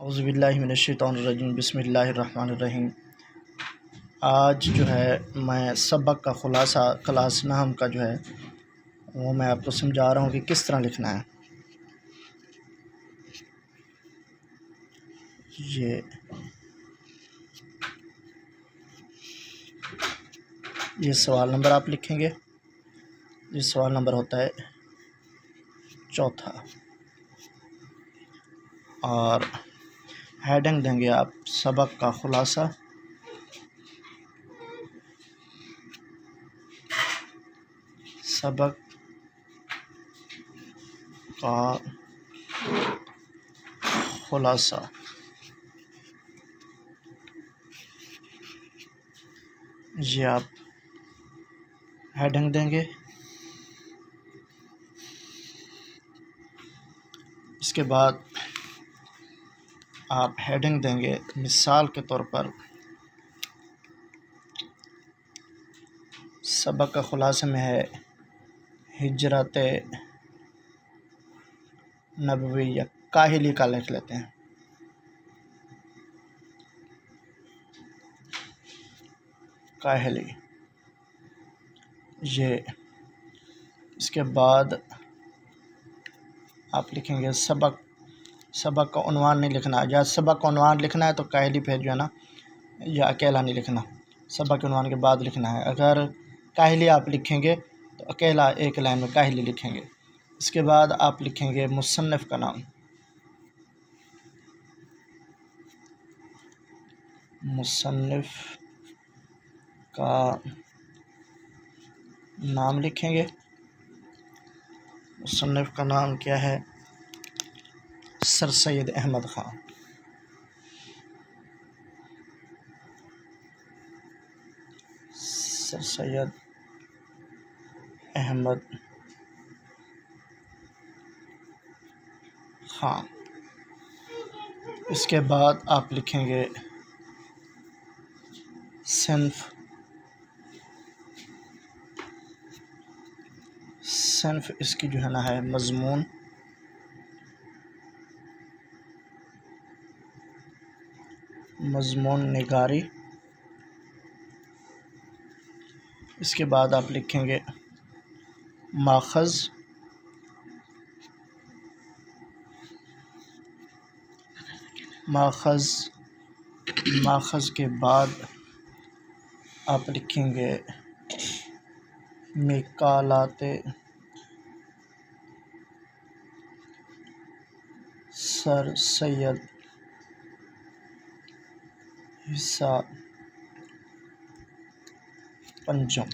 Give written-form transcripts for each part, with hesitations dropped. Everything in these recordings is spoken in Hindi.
औज़ुबिल्लाहि मिनश्शैतानिर्रजीम बिस्मिल्लाहिर्रहमानिर्रहीम। आज जो है मैं सबक का ख़ुलासा क्लास नाम का जो है वो मैं आपको समझा रहा हूँ कि किस तरह लिखना है। ये सवाल नंबर आप लिखेंगे। ये सवाल नंबर होता है चौथा और हेडिंग देंगे आप सबक का ख़ुलासा। सबक का ख़ुलासा। ये आप हेडिंग देंगे। इसके बाद आप हेडिंग देंगे मिसाल के तौर पर सबक का ख़ुलासा में है हिजरत नबविय्या। काहिली का लिख लेते हैं। काहिली। ये इसके बाद आप लिखेंगे सबक का उन्वान नहीं लिखना। या सबक का उन्वान लिखना है तो काहिली पे जो है ना या अकेला नहीं लिखना, सबक के उन्वान के बाद लिखना है। अगर काहिली आप लिखेंगे तो अकेला एक लाइन में काहिली लिखेंगे। इसके बाद आप लिखेंगे मुसन्निफ़ का नाम। मुसन्निफ़ का नाम लिखेंगे। मुसन्निफ़ का नाम क्या है? सर सैयद अहमद ख़ान। सर सैयद अहमद ख़ान। इसके बाद आप लिखेंगे सिन्फ़ इसकी जो है ना है मज़मून निगारी। इसके बाद आप लिखेंगे माख़ज़। माख़ज़ के बाद आप लिखेंगे मिकालाते सर सैयद हिस्सा पंजम,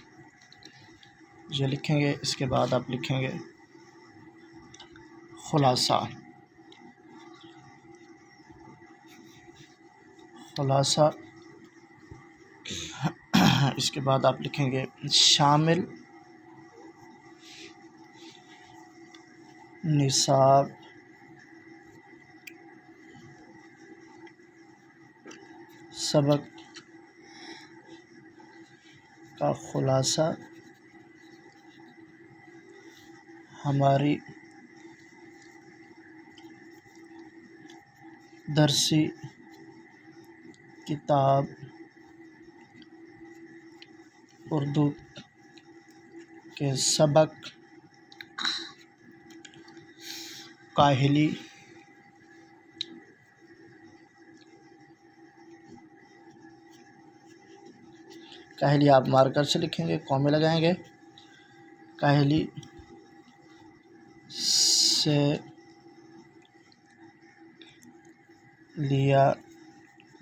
ये लिखेंगे। इसके बाद आप लिखेंगे ख़ुलासा। इसके बाद आप लिखेंगे शामिल निसाब सबक का ख़ुलासा हमारी दरसी किताब उर्दू के सबक काहिली आप मार्कर से लिखेंगे, कॉमे लगाएंगे। काहिली से लिया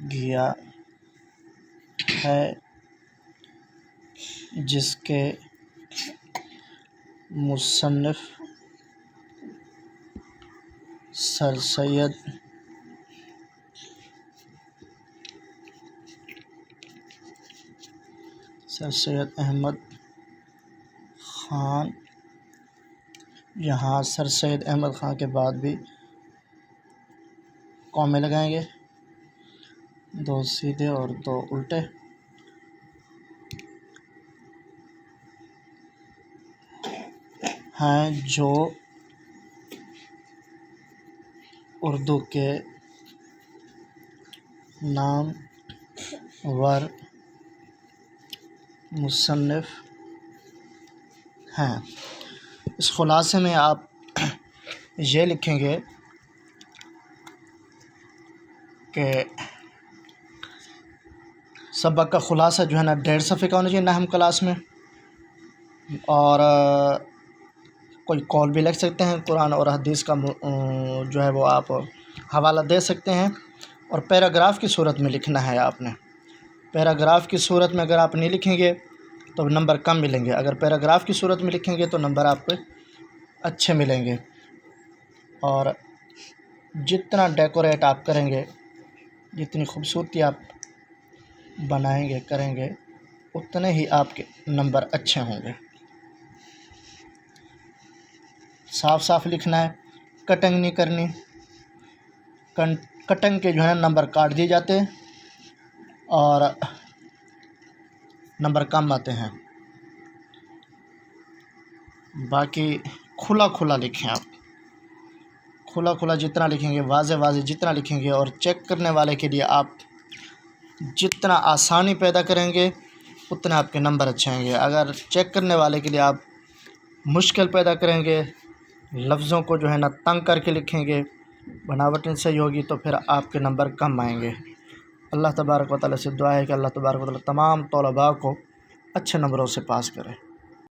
गया है जिसके मुसन्निफ़ सर सैयद अहमद ख़ान। यहाँ सर सैयद अहमद ख़ान के बाद भी कॉमे लगाएंगे, 2 सीधे और 2 उल्टे। हैं जो उर्दू के नाम वर मुसन्निफ़ हैं। इस खुलासे में आप ये लिखेंगे कि सबक का खुलासा जो है ना 1.5 सफ़े का होना चाहिए नहम क्लास में, और कोई कॉल भी लिख सकते हैं कुरान और हदीस का जो है वो आप हवाला दे सकते हैं। और पैराग्राफ की सूरत में लिखना है आपने। पैराग्राफ की सूरत में अगर आप नहीं लिखेंगे तो नंबर कम मिलेंगे, अगर पैराग्राफ की सूरत में लिखेंगे तो नंबर आपको अच्छे मिलेंगे। और जितना डेकोरेट आप करेंगे, जितनी खूबसूरती आप बनाएंगे करेंगे, उतने ही आपके नंबर अच्छे होंगे। साफ साफ लिखना है, कटिंग नहीं करनी। कटिंग के जो है नंबर काट दिए जाते हैं और नंबर कम आते हैं। बाकी खुला खुला लिखें आप, खुला खुला जितना लिखेंगे, वाज़े वाज़े जितना लिखेंगे, और चेक करने वाले के लिए आप जितना आसानी पैदा करेंगे उतने आपके नंबर अच्छे आएंगे। अगर चेक करने वाले के लिए आप मुश्किल पैदा करेंगे, लफ्ज़ों को जो है ना तंग करके लिखेंगे, बनावट सही होगी, तो फिर आपके नंबर कम आएंगे। अल्लाह तबारक व तआला से दुआ है कि अल्लाह तबारक व तआला तमाम तलबा को अच्छे नंबरों से पास करे।